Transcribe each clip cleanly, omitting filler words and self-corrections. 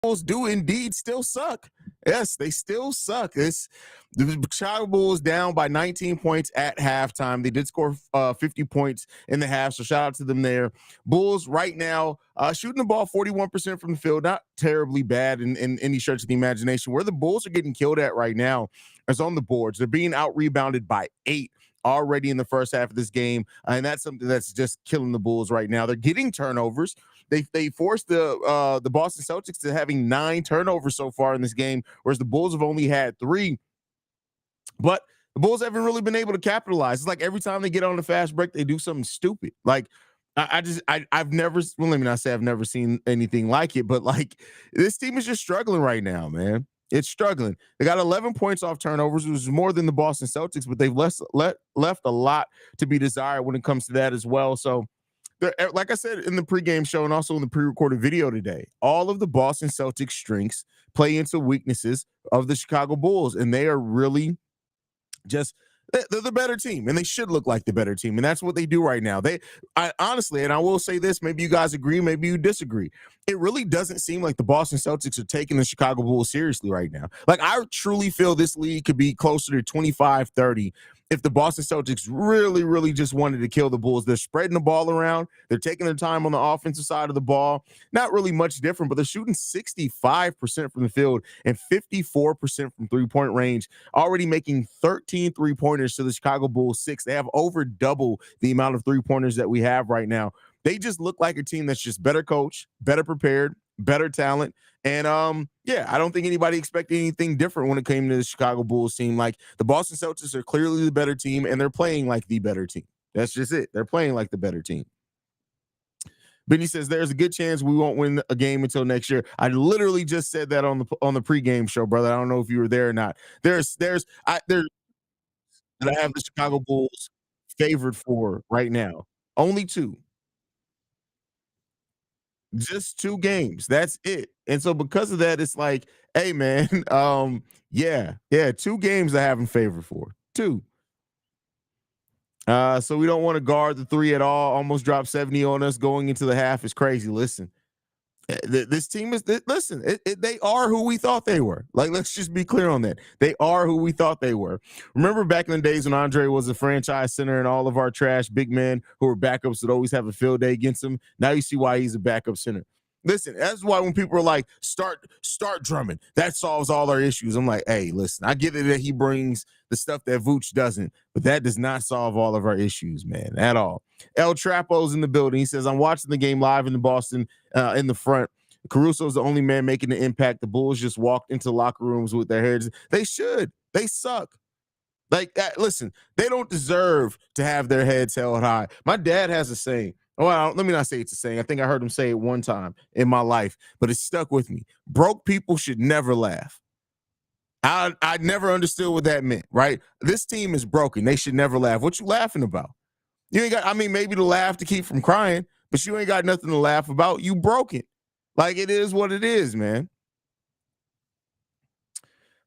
Bulls do indeed still suck. Yes, they still suck. The Chicago Bulls down by 19 points at halftime. They did score 50 points in the half, so shout out to them there. Bulls right now shooting the ball 41% from the field, not terribly bad in any stretch of the imagination. Where the Bulls are getting killed at right now is on the boards. They're being out rebounded by 8 already in the first half of this game, and that's something that's just killing the Bulls right now. They're getting turnovers. They forced the Boston Celtics to having 9 turnovers so far in this game, whereas the Bulls have only had 3. But the Bulls haven't really been able to capitalize. It's like every time they get on the fast break, they do something stupid. Like I've never, well, let me not say I've never seen anything like it, but like this team is just struggling right now, man. It's struggling. They got 11 points off turnovers, which is more than the Boston Celtics, but they've left a lot to be desired when it comes to that as well. So like I said in the pregame show and also in the pre-recorded video today, all of the Boston Celtics strengths play into weaknesses of the Chicago Bulls, and they are really just they're the better team, and they should look like the better team, and that's what they do right now. I honestly, and I will say this, maybe you guys agree, maybe you disagree. It really doesn't seem like the Boston Celtics are taking the Chicago Bulls seriously right now. Like, I truly feel this league could be closer to 25-30 if the Boston Celtics really, really just wanted to kill the Bulls. They're spreading the ball around. They're taking their time on the offensive side of the ball. Not really much different, but they're shooting 65% from the field and 54% from three-point range, already making 13 three-pointers to the Chicago Bulls 6. They have over double the amount of three-pointers that we have right now. They just look like a team that's just better coached, better prepared, better talent. And yeah, I don't think anybody expected anything different when it came to the Chicago Bulls team. Like, the Boston Celtics are clearly the better team, and they're playing like the better team. That's just it. They're playing like the better team. Benny says there's a good chance we won't win a game until next year. I literally just said that on the pregame show, brother. I don't know if you were there or not. There's that I have the Chicago Bulls favored for right now. Only 2. Just 2 games. That's it. And so because of that, it's like, hey man, yeah, 2 games I have them favored for. 2. So we don't want to guard the 3 at all. Almost dropped 70 on us going into the half is crazy. Listen, this team is listen. They are who we thought they were. Like, let's just be clear on that. They are who we thought they were. Remember back in the days when Andre was a franchise center and all of our trash big men who were backups would always have a field day against him. Now you see why he's a backup center. Listen, that's why when people are like, start Drummond, that solves all our issues. I'm like, hey, listen, I get it that he brings the stuff that Vooch doesn't, but that does not solve all of our issues, man, at all. El Trapo's in the building. He says, I'm watching the game live in the Boston in the front. Caruso's the only man making the impact. The Bulls just walked into locker rooms with their heads. They should. They suck. Like that. Listen, they don't deserve to have their heads held high. My dad has a saying. Well, let me not say it's a saying. I think I heard him say it one time in my life, but it stuck with me. Broke people should never laugh. I never understood what that meant, right? This team is broken. They should never laugh. What you laughing about? You ain't got, I mean, maybe to laugh to keep from crying, but you ain't got nothing to laugh about. You broken. Like, it is what it is, man.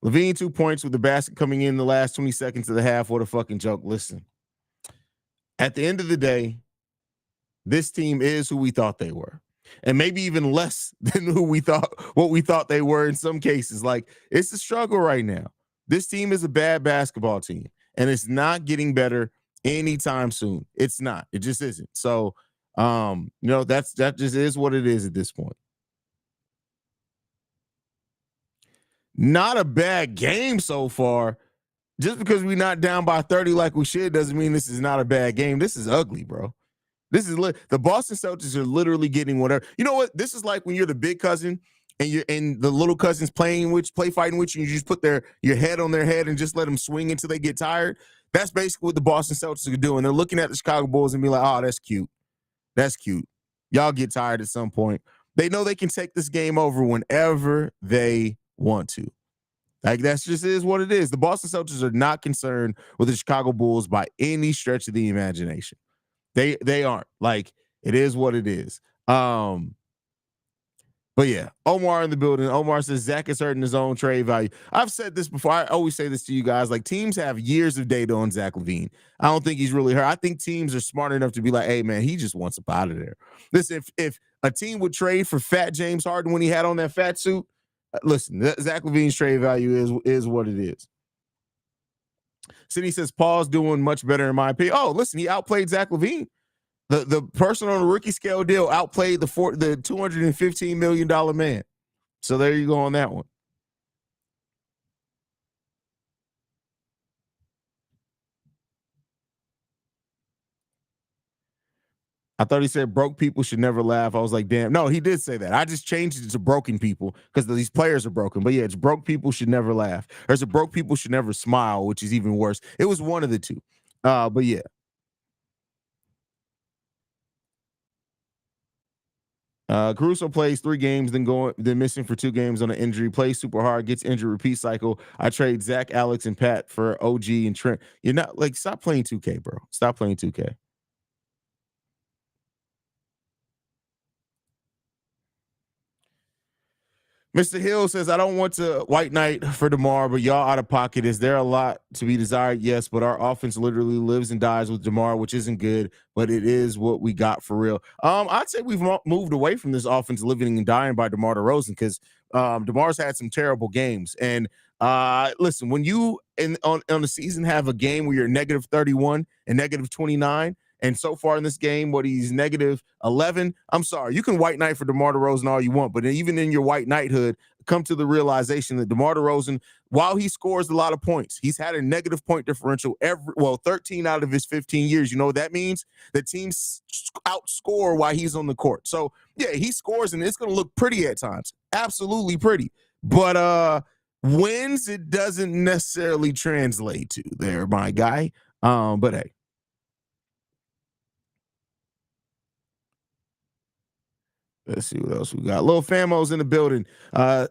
Levine 2 points with the basket coming in the last 20 seconds of the half. What a fucking joke. Listen, at the end of the day, this team is who we thought they were, and maybe even less than what we thought they were in some cases. Like, it's a struggle right now. This team is a bad basketball team, and it's not getting better anytime soon. It's not. It just isn't. So, that just is what it is at this point. Not a bad game so far. Just because we're not down by 30 like we should doesn't mean this is not a bad game. This is ugly, bro. This is the Boston Celtics are literally getting whatever. You know what? This is like when you're the big cousin and the little cousins play fighting with you, and you just put your head on their head and just let them swing until they get tired. That's basically what the Boston Celtics are doing. They're looking at the Chicago Bulls and be like, oh, that's cute. That's cute. Y'all get tired at some point. They know they can take this game over whenever they want to. Like, that's just is what it is. The Boston Celtics are not concerned with the Chicago Bulls by any stretch of the imagination. They aren't. Like, it is what it is. But yeah, Omar in the building. Omar says Zach is hurting his own trade value. I've said this before. I always say this to you guys. Like, teams have years of data on Zach LaVine. I don't think he's really hurt. I think teams are smart enough to be like, hey man, he just wants up out of there. Listen, if a team would trade for fat James Harden when he had on that fat suit, listen, Zach LaVine's trade value is what it is. Sydney says Paul's doing much better in my opinion. Oh, listen, he outplayed Zach LaVine. The person on the rookie scale deal outplayed the $215 million man. So there you go on that one. I thought he said broke people should never laugh. I was like, damn. No, he did say that. I just changed it to broken people because these players are broken. But yeah, it's broke people should never laugh. There's a broke people should never smile, which is even worse. It was one of the two. But yeah. Caruso plays 3 games, then missing for 2 games on an injury. Plays super hard, gets injured, repeat cycle. I trade Zach, Alex, and Pat for OG and Trent. You're not like stop playing 2K, bro. Stop playing 2K. Mr. Hill says, I don't want to white knight for DeMar, but y'all out of pocket. Is there a lot to be desired? Yes, but our offense literally lives and dies with DeMar, which isn't good, but it is what we got for real. I'd say we've moved away from this offense living and dying by DeMar DeRozan because DeMar's had some terrible games. And listen, when you on the season have a game where you're negative 31 and negative 29, and so far in this game, what he's negative 11. I'm sorry, you can white knight for DeMar DeRozan all you want, but even in your white knighthood, come to the realization that DeMar DeRozan, while he scores a lot of points, he's had a negative point differential 13 out of his 15 years. You know what that means? The teams outscore while he's on the court. So yeah, he scores and it's going to look pretty at times, absolutely pretty. But wins it doesn't necessarily translate to there, my guy. But hey. Let's see what else we got. Little Famo's in the building.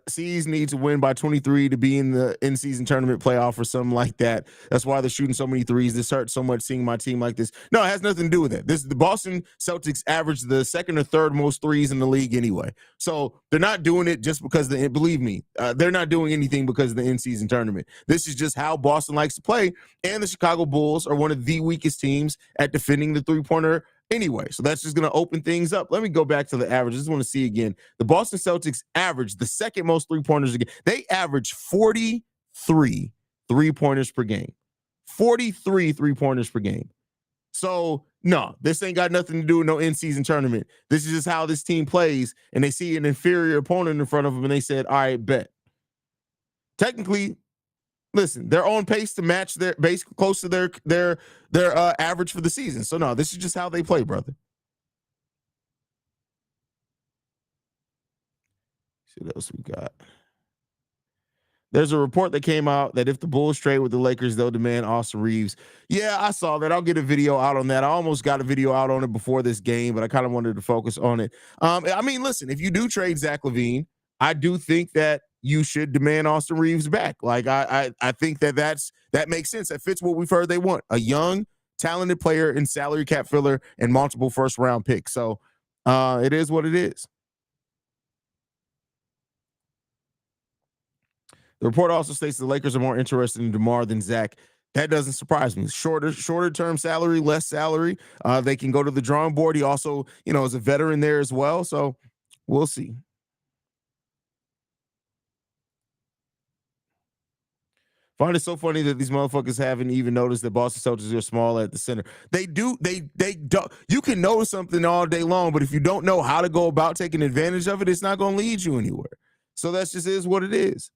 C's need to win by 23 to be in the in-season tournament playoff or something like that. That's why they're shooting so many threes. This hurts so much seeing my team like this. No, it has nothing to do with it. The Boston Celtics average the second or third most threes in the league anyway. So they're not doing it just because believe me, they're not doing anything because of the in-season tournament. This is just how Boston likes to play. And the Chicago Bulls are one of the weakest teams at defending the three-pointer anyway. So that's just going to open things up. Let me go back to the average. I just want to see again. The Boston Celtics average the second most three-pointers again. They average 43 three-pointers per game. 43 three-pointers per game. So, no, this ain't got nothing to do with no in-season tournament. This is just how this team plays, and they see an inferior opponent in front of them, and they said, all right, bet. Technically, listen, they're on pace to match their base close to their average for the season. So no, this is just how they play, brother. See what else we got. There's a report that came out that if the Bulls trade with the Lakers, they'll demand Austin Reeves. Yeah, I saw that. I'll get a video out on that. I almost got a video out on it before this game, but I kind of wanted to focus on it. I mean, listen, if you do trade Zach LaVine, I do think that you should demand Austin Reeves back. Like I think that makes sense. That fits what we've heard they want. A young, talented player in salary cap filler and multiple first round picks. So it is what it is. The report also states the Lakers are more interested in DeMar than Zach. That doesn't surprise me. Shorter term salary, less salary. They can go to the drawing board. He also, is a veteran there as well. So we'll see. Find it so funny that these motherfuckers haven't even noticed that Boston Celtics are small at the center. They do. They don't. You can notice something all day long, but if you don't know how to go about taking advantage of it, it's not going to lead you anywhere. So that's just is what it is.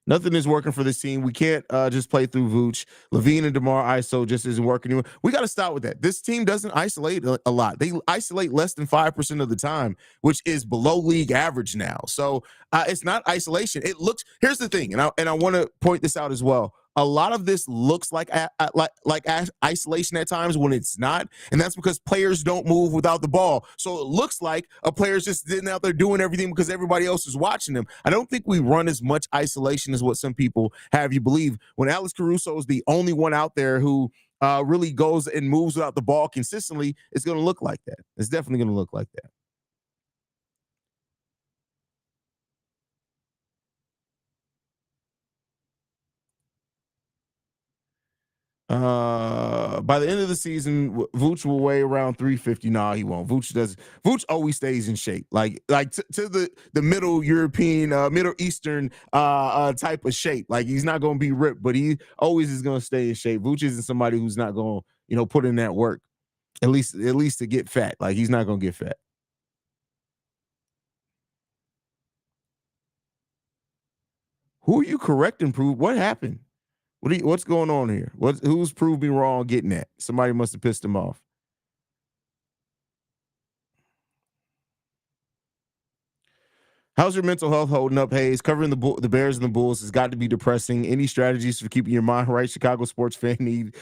Nothing is working for this team. We can't just play through Vooch. LaVine and DeMar ISO just isn't working anymore. We got to stop with that. This team doesn't isolate a lot. They isolate less than 5% of the time, which is below league average now. So it's not isolation. It looks. Here's the thing, and I want to point this out as well. A lot of this looks like isolation at times when it's not, and that's because players don't move without the ball. So it looks like a player's just sitting out there doing everything because everybody else is watching them. I don't think we run as much isolation as what some people have you believe. When Alex Caruso is the only one out there who really goes and moves without the ball consistently, it's going to look like that. It's definitely going to look like that. By the end of the season, Vooch will weigh around 350. Nah, he won't. Vooch does. Vooch always stays in shape, like to the Middle European, Middle Eastern type of shape. Like he's not going to be ripped, but he always is going to stay in shape. Vooch isn't somebody who's not going to put in that work. At least to get fat. Like he's not going to get fat. Who are you correcting, Prove? What happened? What's going on here? Who's proved me wrong getting that? Somebody must have pissed him off. How's your mental health holding up, Haize? Covering the Bears and the Bulls has got to be depressing. Any strategies for keeping your mind right? Chicago sports fan need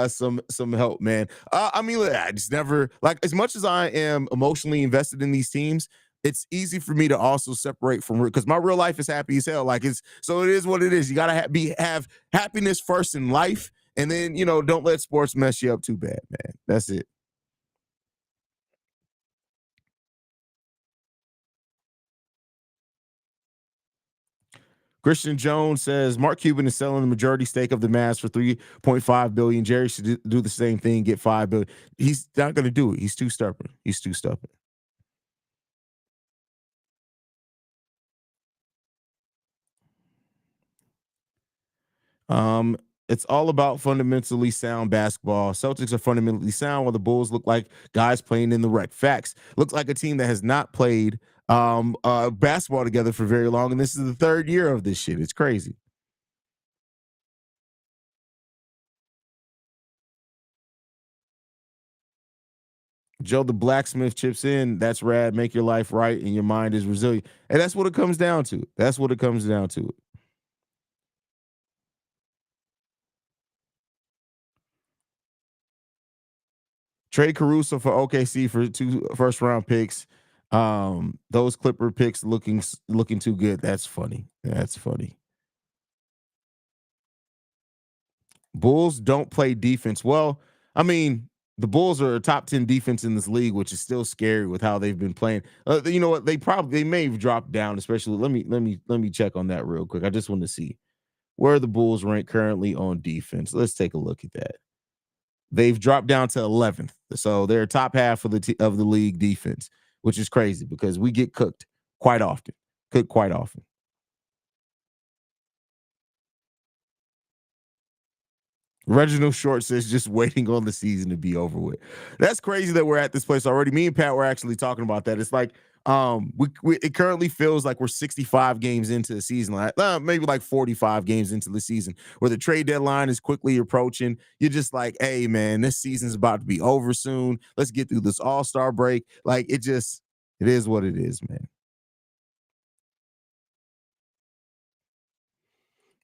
some help, man. I mean, look, I just never like as much as I am emotionally invested in these teams. It's easy for me to also separate from because my real life is happy as hell. Like it is what it is. You gotta have happiness first in life, and then don't let sports mess you up too bad, man. That's it. Christian Jones says Mark Cuban is selling the majority stake of the Mavs for 3.5 billion. Jerry should do the same thing, get 5 billion. He's not going to do it. He's too stubborn. He's too stubborn. Um, it's all about fundamentally sound basketball. Celtics are fundamentally sound, while the Bulls look like guys playing in the wreck. Facts. Looks like a team that has not played basketball together for very long, and this is the third year of this shit. It's crazy. Joe the blacksmith chips in. That's rad. Make your life right, and your mind is resilient. And that's what it comes down to. That's what it comes down to. Trade Caruso for OKC for 2 first round picks. Those Clipper picks looking too good. That's funny. That's funny. Bulls don't play defense. Well, I mean, the Bulls are a top 10 defense in this league, which is still scary with how they've been playing. You know what? They may have dropped down, especially let me check on that real quick. I just want to see where the Bulls rank currently on defense. Let's take a look at that. They've dropped down to 11th. So they're top half of the league defense, which is crazy because we get cooked quite often. Cooked quite often. Reginald Short says just waiting on the season to be over with. That's crazy that we're at this place already. Me and Pat were actually talking about that. It's like we it currently feels like we're 65 games into the season, like maybe like 45 games into the season, where the trade deadline is quickly approaching. You're just like, hey man, this season's about to be over soon. Let's get through this All-Star break. Like it is what it is, man.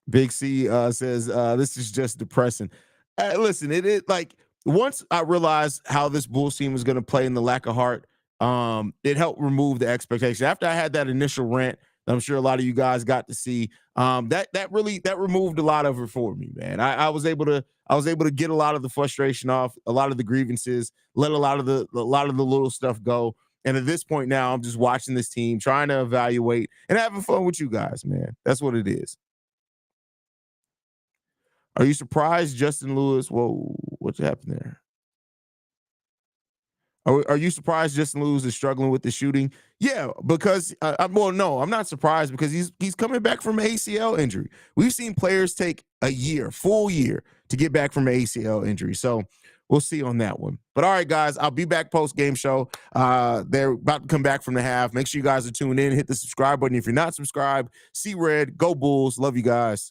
Big C says this is just depressing. Listen, it is like once I realized how this Bulls team was going to play in the lack of heart, it helped remove the expectation. After I had that initial rant, I'm sure a lot of you guys got to see. That removed a lot of it for me, man. I was able to get a lot of the frustration off, a lot of the grievances, let a lot of the little stuff go. And at this point now, I'm just watching this team, trying to evaluate and having fun with you guys, man. That's what it is. Are you surprised Justin Lewis? Whoa, what happened there? Are you surprised Justin Lewis is struggling with the shooting? Yeah, because well, no, I'm not surprised because he's coming back from an ACL injury. We've seen players take a year, full year, to get back from an ACL injury. So we'll see on that one. But all right, guys, I'll be back post game show. They're about to come back from the half. Make sure you guys are tuned in. Hit the subscribe button if you're not subscribed. See red, go Bulls. Love you guys.